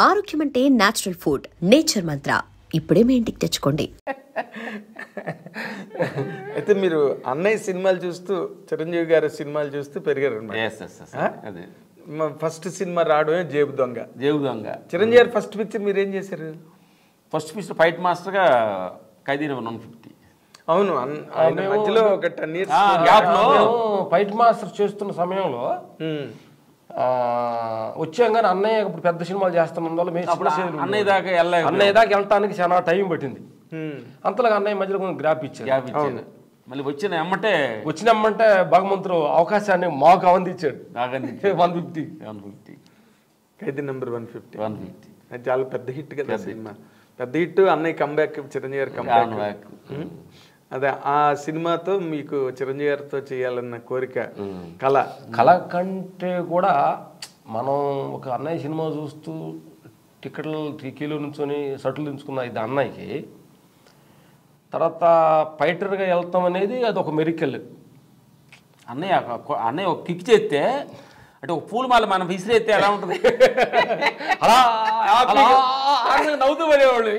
ఆరోగ్యం అంటే natural food, nature మంత్ర. ఇప్పుడే మీ ఇంటికి తెచ్చుకోండి. అయితే మీరు అన్నయ్య సినిమాలు చూస్తూ, చిరంజీవి గారి సినిమాలు చూస్తూ పెరిగారు అదే ఫస్ట్ సినిమా రావడమే జేబు దొంగ. చిరంజీవి గారు ఫస్ట్ పిక్చర్ మీరు ఏం చేశారు? ఫస్ట్ పిక్చర్ ఫైట్ మాస్టర్గా ఖైదీ నెంబర్ 150. అవును, ఆయన మధ్యలో ఒక 10 years ఫైట్ మాస్టర్ చేస్తున్న సమయంలో వచ్చాం కానీ అన్నయ్య ఇప్పుడు పెద్ద సినిమాలు చేస్తున్నందువల్ల అన్నయ్య దాకా వెళ్ళటానికి చాలా టైం పట్టింది. అంతలాగా అన్నయ్య మధ్యలో కొంచెం గ్యాప్ ఇచ్చాడు. మళ్ళీ వచ్చిన భగవంతుడు అవకాశాన్ని మాకు అందించాడు. 150 ఖైదీ నెంబర్ 150 అది చాలా పెద్ద హిట్ కదా సినిమా. పెద్ద హిట్. అన్నయ్య కంబ్యాక్, చిరంజీవి గారి కంబ్యాక్. అదే ఆ సినిమాతో మీకు చిరంజీవి గారితో చేయాలన్న కోరిక, కళ కంటే కూడా మనం ఒక అన్నయ్య సినిమా చూస్తూ టికెట్లు నుంచొని షర్ట్లు దించుకున్న ఇది అన్నయ్యకి. తర్వాత ఫైటర్గా వెళ్తాం అనేది అది ఒక మెరికల్. అన్నయ్య ఒక కిక్ చేస్తే అంటే ఒక పూలమాల మనం విసిరేస్తే ఎలా ఉంటుంది, అలా నవ్వుతూ పడేవాళ్ళు.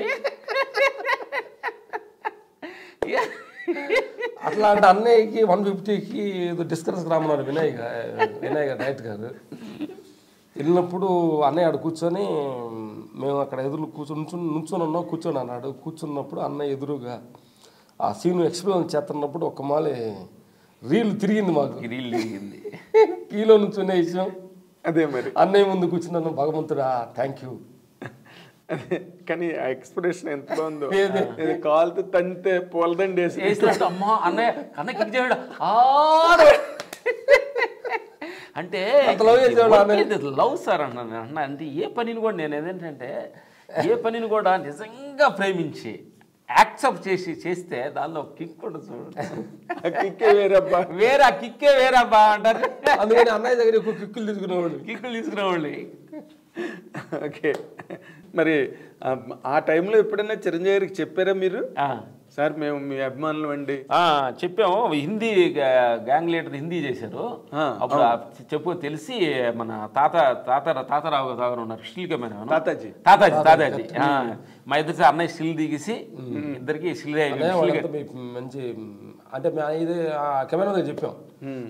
అట్లాంటి అన్నయ్యకి 150కి ఏదో డిస్కస్ రామన్నారు వినయ్ డైరెక్ట్ గారు. వెళ్ళినప్పుడు అన్నయ్య ఆడ కూర్చొని, మేము అక్కడ ఎదురు కూర్చొని అన్నాడు. కూర్చున్నప్పుడు అన్నయ్య ఎదురుగా ఆ సీను ఎక్స్ప్లెయిన్ చేస్తున్నప్పుడు ఒక మాలి రీల్ తిరిగింది. మాకు రీల్ తిరిగింది. కీలో నుంచునే విషయం అదే. మరి అన్నయ్య ముందు కూర్చున్నాను, భగవంతుడా థ్యాంక్ యూ. కానీ ఆ ఎక్స్ప్రెషన్ ఎంత బాగుందో, కాలుతో తంతే పూలదండి అమ్మా అన్నయ్య అంటే లవ్ సార్ అన్న. అంటే ఏ పనిని కూడా నేను ఏదేంటంటే ఏ పనిని కూడా నిజంగా ప్రేమించి యాక్సెప్ట్ చేస్తే దానిలో కిక్ కూడా చూడండి. ఆ కిక్కే వేరబ్బా అంటారు. అందుకని అన్నయ్య దగ్గర కిక్కులు తీసుకునేవాళ్ళు. ఓకే. మరి ఆ టైంలో ఎప్పుడైనా చిరంజీవి గారికి చెప్పారా మీరు, సార్ మేము మీ అభిమానులు అండి? చెప్పాము. హిందీ గ్యాంగ్ లీడర్ హిందీ చేశారు అప్పుడు తెలిసి మన తాతారావు గారు ఉన్నారు, స్టిల్ కెమెరా తాతాజీ. మా ఇద్దరు అన్నయ్య స్టిల్ దిగేసి ఇద్దరికి మంచి అంటే ఇది కెమెరా దగ్గర చెప్పాం,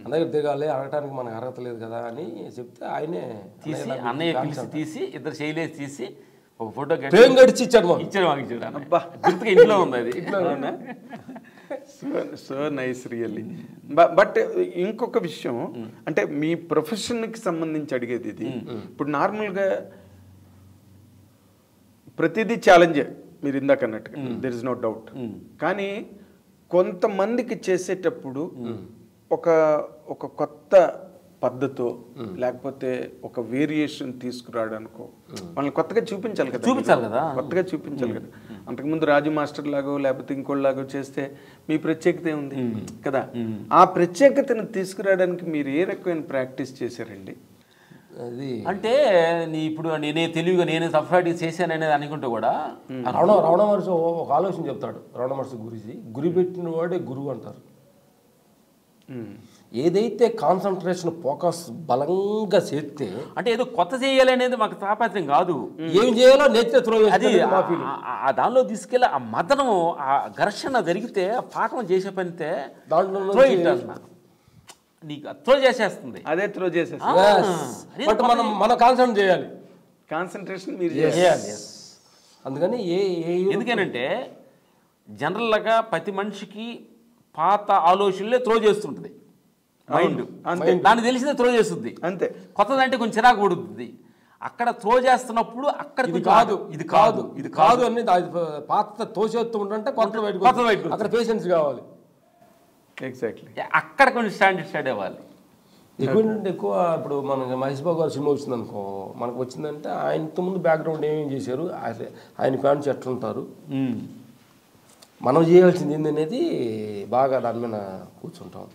అన్నయ్య దిగాలి, అడగటానికి మనకు అర్హత లేదు కదా అని చెప్తే ఆయనే తీసి అన్నయ్య పిలిచి తీసి ఇద్దరు శైలేసి తీసి ఒక ఫోటో గడిచి ఇచ్చాడు. గుర్తుగా ఇంట్లో ఉంది అది. So nice really. బట్ ఇంకొక విషయం అంటే మీ ప్రొఫెషన్కి సంబంధించి అడిగేది ఇది. ఇప్పుడు నార్మల్గా ప్రతిదీ ఛాలెంజే మీరు ఇందాక అన్నట్టుగా, దెర్ ఇస్ నో డౌట్. కానీ కొంతమందికి చేసేటప్పుడు ఒక కొత్త పద్ధతో లేకపోతే ఒక వేరియేషన్ తీసుకురావడానికో వాళ్ళని కొత్తగా చూపించాలి కదా. కొత్తగా చూపించాలి కదా. అంతకుముందు రాజు మాస్టర్ లాగో లేకపోతే ఇంకోలాగో చేస్తే మీ ప్రత్యేకత ఉంది కదా. ఆ ప్రత్యేకతను తీసుకురావడానికి మీరు ఏ రకమైన ప్రాక్టీస్ చేశారండి? అది అంటే ఇప్పుడు నేనే తెలివిగా నేనే సపరేట్గా చేశాను అనేది అనుకుంటే కూడా రమణ మహర్షి ఒక ఆలోచన చెప్తాడు. రమణ మహర్షి గురించి గురి పెట్టిన వాడే గురువు అంటారు. ఏదైతే కాన్సన్ట్రేషన్ ఫోకస్ బలంగా చేస్తే అంటే ఏదో కొత్త చేయాలి అనేది మాకు తాపత్రం కాదు, ఏం చేయాలో నేర్చుకో. అది దానిలో తీసుకెళ్ళి ఆ మదనం ఆ ఘర్షణ జరిగితే పాఠం చేసే పనితే దాంట్లో నీకు త్రో చేసేస్తుంది. అదే త్రో చేసేస్తుంది. బట్ మనం కాన్సన్ట్రేట్ చేయాలి. కాన్సన్ట్రేషన్ మీరు చేయాలి. అందుకని ఎందుకనంటే జనరల్గా ప్రతి మనిషికి పాత ఆలోచనలే త్రో చేస్తుంటుంది మైండ్. దాన్ని తెలిసిందే త్రో చేస్తుంది అంతే. కొత్తదంటే కొంచెం చిరాకు పడుతుంది. అక్కడ త్రో చేస్తున్నప్పుడు అక్కడ ఇది కాదు అని పాత తోసేస్తూ ఉంటే కొత్త బయట అక్కడ పేషెన్స్ కావాలి. ఎగ్జాక్ట్లీ. అక్కడ కొంచెం స్టాండ్ అవ్వాలి. ఎక్కువ ఇప్పుడు మనకి మహేష్ బాబు గారు సినిమా వచ్చింది అనుకో, మనకు వచ్చిందంటే ఆయనతో ముందు బ్యాక్గ్రౌండ్ ఏమేమి చేశారు, ఆయన ఫ్యాన్స్ ఎట్లుంటారు, మనం చేయాల్సింది ఏందనేది బాగా దాని మీద కూర్చుంటాం.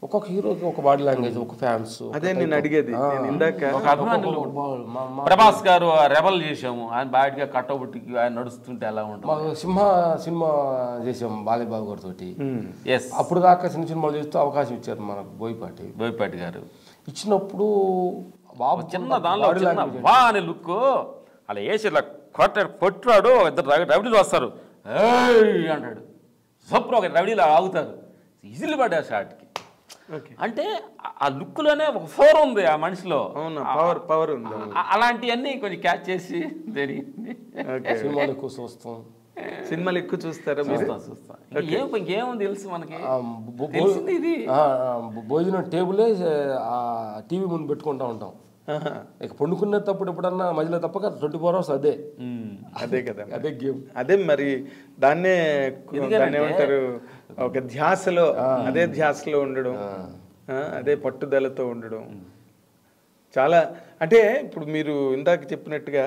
ఒక్కొక్క హీరోకి ఒక బాడీ లాంగ్వేజ్, ఒక ఫ్యాన్స్. అదే నేను అడిగేది. ప్రభాస్ గారు రెబల్ చేసాము, ఆయన బాగా కట్టబుట్టికి ఆయన నడుస్తుంటే ఎలా ఉంటుంది. సింహ సినిమా చేసాము బాలయ్యబాబు గారితో. అప్పుడు దాకా చిన్న సినిమాలు చేస్తూ అవకాశం ఇచ్చారు మనకు బోయపాటి గారు. ఇచ్చినప్పుడు బాబు చిన్న దానిలో లుక్ అలా వేసి ఇలా కొట్టాడు, ఇద్దరు రవిడీలు వస్తారు, ఏయ్ అంటాడు, సూపర్ ఒక రవిడీలు ఆగుతారు, ఈజీలు పడ్డారు షాట్కి. అంటే ఆ లుక్లోనే ఒక ఫోర్ ఉంది ఆ మనిషిలో, పవర్ ఉంది. అలాంటివన్నీ కొంచెం క్యాచ్ చేసి జరిగింది. సినిమాలు ఎక్కువ చూస్తాం, సినిమాలు ఎక్కువ చూస్తారా? చూస్తాం. ఇంకేమో తెలుసు మనకి, ఇది భోజనం టేబులే టీవీ ముందు పెట్టుకుంటా ఉంటాం. ఇక పండుకునేటప్పుడు ఎప్పుడన్నా మధ్యలో తప్పక 24 hours అదే కదా, అదే గేమ్. అదే మరి దాన్నే ఏమంటారు, ఒక ధ్యాసలో, అదే ధ్యాసలో ఉండడం, అదే పట్టుదలతో ఉండడం చాలా. అంటే ఇప్పుడు మీరు ఇందాక చెప్పినట్టుగా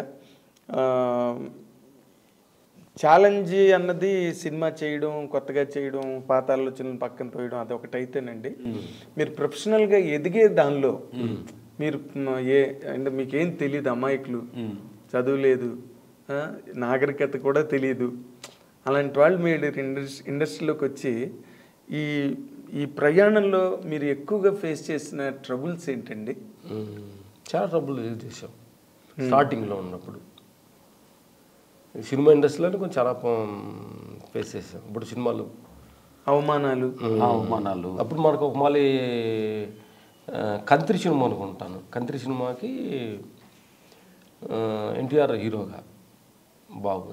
ఛాలెంజ్ అన్నది సినిమా చేయడం, కొత్తగా చేయడం, పాత ఆలోచనలు పక్కన తోయడం అది ఒకటైతేనండి, మీరు ప్రొఫెషనల్గా ఎదిగే దానిలో మీరు అంటే మీకేం తెలియదు, అమాయకులు, చదువులేదు, నాగరికత కూడా తెలియదు, అలాంటి వాళ్ళు మీరు ఇండస్ట్రీలోకి వచ్చి ఈ ప్రయాణంలో మీరు ఎక్కువగా ఫేస్ చేసిన ట్రబుల్స్ ఏంటండి? చాలా ట్రబుల్ చేసాం స్టార్టింగ్లో ఉన్నప్పుడు. సినిమా ఇండస్ట్రీలో కొంచెం చాలా ఫేస్ చేసాం. ఇప్పుడు సినిమాలు అవమానాలు అప్పుడు మనకు ఒక మళ్ళీ కంత్రి సినిమా అనుకుంటాను. కంత్రి సినిమాకి ఎన్టీఆర్ హీరోగా బాబు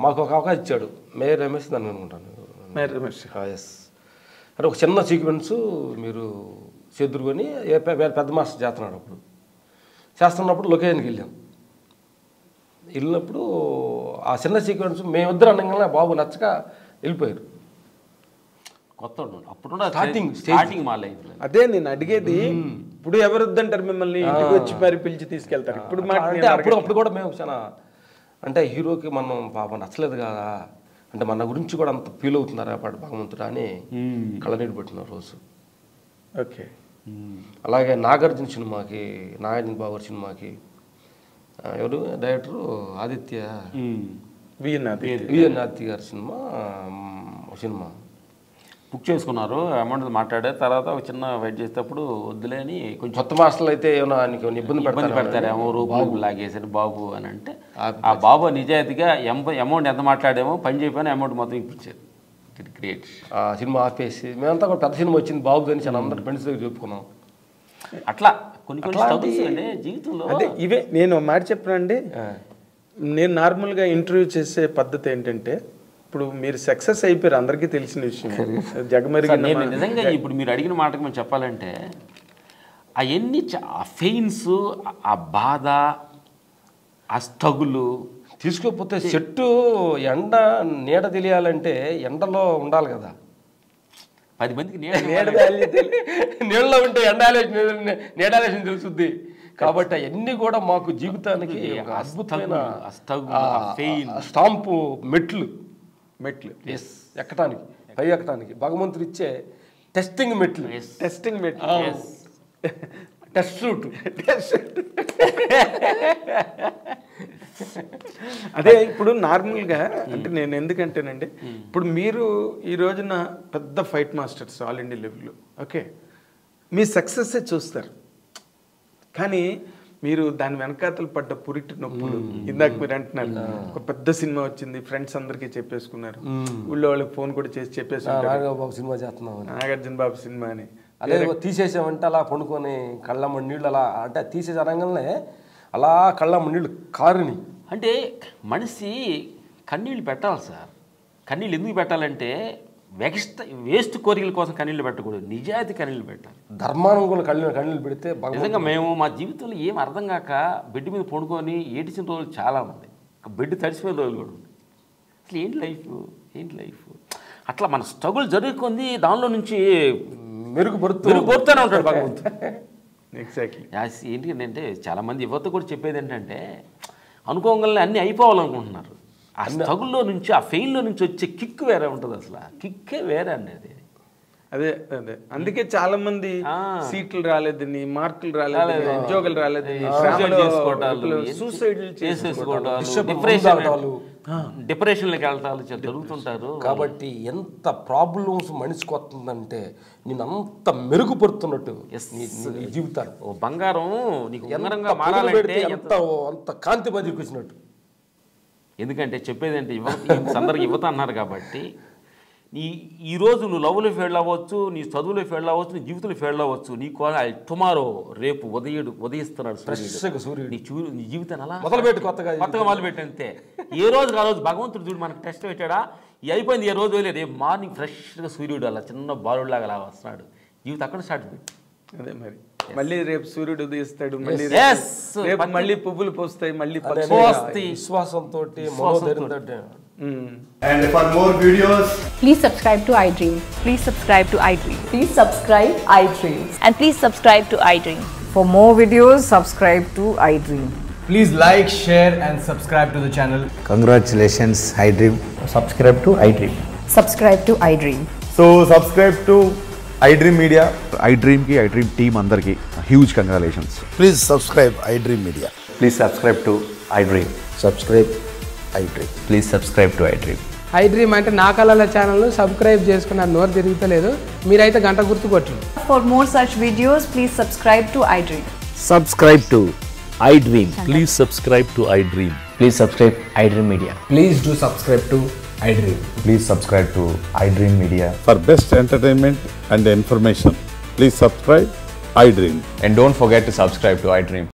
మాకు ఒక అవకాశం ఇచ్చాడు. మేయర్ రమేష్ దాన్ని అనుకుంటాను. ఎస్ అంటే ఒక చిన్న సీక్వెన్స్ మీరు చెదురుకొని పెద్ద మాస్టర్ చేస్తున్నాడు. అప్పుడు చేస్తున్నప్పుడు లొకేషన్కి వెళ్ళినప్పుడు ఆ చిన్న సీక్వెన్స్ మేమిద్దరు అనగానే బాబు నచ్చక వెళ్ళిపోయారు. కొత్త అప్పుడు స్టార్టింగ్ మా లైఫ్. అదే నేను అడిగేది, ఇప్పుడు ఎవరు వద్దంటారు మిమ్మల్ని, ఇంటికి వచ్చి మరి పిలిచి తీసుకెళ్తారు. ఇప్పుడు అంటే అప్పుడు కూడా మేము చాలా అంటే హీరోకి మనం పాపం నచ్చలేదు కదా, అంటే మన గురించి కూడా అంత ఫీల్ అవుతున్నారా పాటు భగవంతుడా అని కళ్ళనీళ్ళు పెట్టిన రోజు. ఓకే. అలాగే నాగార్జున సినిమాకి, నాగార్జున బాబు సినిమాకి ఎవరు డైరెక్టరు ఆదిత్య విఎన్ ఆదిత్య గారి సినిమా బుక్ చేసుకున్నారు. అమౌంట్ మాట్లాడే తర్వాత ఒక చిన్న వెయిట్ చేసేటప్పుడు వద్దులే అని కొంచెం కొత్త మాస్టర్లు అయితే ఏమైనా ఇబ్బంది పెడతారేమో, రూపాయలు లాగేసారు బాబు అని అంటే ఆ బాబు నిజాయితీగా అమౌంట్ ఎంత మాట్లాడేమో పని చెప్పాను, అమౌంట్ మొత్తం ఇప్పించారు. గ్రేట్. ఆ సినిమా ఆపేసి మేమంతా కూడా పెద్ద సినిమా వచ్చింది బాబు అని చాలా అందరి ఫ్రెండ్స్ దగ్గర చెప్పుకున్నాం. అట్లా కొన్ని జీవితంలో అదే ఇవే నేను మాట చెప్పనండి. నేను నార్మల్గా ఇంటర్వ్యూ చేసే పద్ధతి ఏంటంటే, ఇప్పుడు మీరు సక్సెస్ అయిపోయారు, అందరికీ తెలిసిన విషయం, జగమెరిగి. నేను నిజంగా ఇప్పుడు మీరు అడిగిన మాటకు మేము చెప్పాలంటే అవన్నీ ఆ ఫెయిన్స్, ఆ బాధ, ఆ స్ట్రగులు తీసుకోకపోతే చెట్టు ఎండ నీడ తెలియాలంటే ఎండలో ఉండాలి కదా. 10 మందికి నీళ్ళలో ఉంటే నీడాలేసిన తెలుస్తుంది. కాబట్టి అవన్నీ కూడా మాకు జీవితానికి అద్భుతమైన స్టాంపు మెట్లు ఎస్ ఎక్కడానికి, పై ఎక్కడానికి భగవంతుడు ఇచ్చే టెస్టింగ్ మెట్లు. Test route. అదే ఇప్పుడు నార్మల్గా అంటే నేను ఎందుకంటేనండి, ఇప్పుడు మీరు ఈ రోజున పెద్ద ఫైట్ మాస్టర్స్ ఆల్ ఇండియా లెవెల్లో, ఓకే, మీ సక్సెస్సే చూస్తారు, కానీ మీరు దాని వెనకాతలు పడ్డ పురిటి నొప్పులు, ఇందాక మీరు అంటున్నారు ఒక పెద్ద సినిమా వచ్చింది, ఫ్రెండ్స్ అందరికీ చెప్పేసుకున్నారు, ఊళ్ళో వాళ్ళకి ఫోన్ కూడా చేసి చెప్పేసుకున్నారు సినిమా చేస్తున్నాం, నాగార్జున బాబు సినిమా అని. అదే తీసేసామంటే అలా పండుకొని కళ్ళమ్మ నీళ్ళు అలా అంటే తీసేసి అనగానే అలా కళ్ళమ్మ నీళ్ళు కారుని. అంటే మనిషి కన్నీళ్ళు పెట్టాలి సార్. కన్నీళ్ళు ఎందుకు పెట్టాలంటే వేస్ట్ కోరికల కోసం కన్నీళ్ళు పెట్టకూడదు, నిజాయితీ కన్నీళ్ళు పెట్టాలి. ధర్మానుకూల కన్నీళ్ళు పెడితే నిజంగా మేము మా జీవితంలో ఏం అర్థం కాక బెడ్ మీద పడుకొని ఏడిచిన రోజులు చాలామంది, బెడ్ తడిసిపోయిన రోజులు కూడా ఉంది. అసలు ఏంటి లైఫ్ అట్లా మన స్ట్రగుల్ జరుగుతుంది, దానిలో నుంచి మెరుగుపడుతూనే ఉంటాడు భగవంతుడు. ఎగ్జాక్ట్లీ. ఏంటంటే చాలామంది యువత కూడా చెప్పేది ఏంటంటే అనుకోగానే అన్నీ అయిపోవాలనుకుంటున్నారు. ఆ స్ట్రగుల్లో నుంచి, ఆ ఫెయిల్లో నుంచి వచ్చే కిక్ వేరే ఉంటుంది. అసలు ఆ కిక్కే వేరే అండి. అదే అందుకే చాలా మంది సీట్లు రాలేదని, మార్కులు రాలేదని, ఉద్యోగాలు రాలేదని, సూసైడ్లు చేసేసుకోవడాలు, డిప్రెషన్లోకి వెళ్తారు జరుగుతుంటారు. కాబట్టి ఎంత ప్రాబ్లమ్స్ మనిషికి వస్తుందంటే నేను అంత మెరుగుపడుతున్నట్టు నీ జీవితాన్ని. ఓ బంగారం నీకు ఉంగరంగా ఎంత మారాలంటే అంత కాంతి మధ్యకి వచ్చినట్టు. ఎందుకంటే చెప్పేది అంటే అందరికి యువత అన్నారు కాబట్టి ఈరోజు నువ్వు లవ్లో ఫెయిల్ అవ్వచ్చు, నీ చదువులో ఫెయిల్ అవ్వచ్చు, నీ జీవితంలో ఫెయిల్ అవ్వచ్చు. నీకు టుమారో రేపు ఉదయిస్తున్నాడు సూర్యుడు. నీ జీవితాన్ని అలా కొత్తగా మొదలుపెట్టి అంతే. ఏ రోజు ఆ రోజు భగవంతుడు చూడు మనకు టెస్ట్ పెట్టాడా, అయిపోయింది ఏ రోజు వెళ్ళి రేపు మార్నింగ్ ఫ్రెష్గా సూర్యుడు అలా చిన్న బాలుడిలాగా అలా వస్తున్నాడు. జీవితం అక్కడ స్టార్ట్ పెట్టి అదే మరి మళ్ళీ రేపు సూర్యుడు ఉదయిస్తాడు, మళ్ళీ పువ్వులు పోస్తాయి, మళ్ళీ విశ్వాసంతో. And for more videos, please subscribe to iDream. Please subscribe to iDream. Please subscribe iDream. And please subscribe to iDream. For more videos, subscribe to iDream. please like, share and subscribe to the channel. Congratulations, iDream. Subscribe to iDream. Subscribe to iDream. So subscribe to iDream Media. iDream team andarki huge congratulations. Please subscribe iDream Media. Please subscribe to iDream. Subscribe iDream. Please subscribe to iDream. iDream అంటే నా కళల ఛానల్ను subscribe చేసుకున్న నోరు తిరుగుతలేదు, మీరైతే గంట గుర్తు కొట్టండి. For more such videos, please subscribe to iDream. Subscribe to iDream. Please subscribe to iDream. Please subscribe iDream Media. Please do subscribe to iDream. Please subscribe to iDream Media. For best entertainment and information, please subscribe iDream. And don't forget to subscribe to iDream.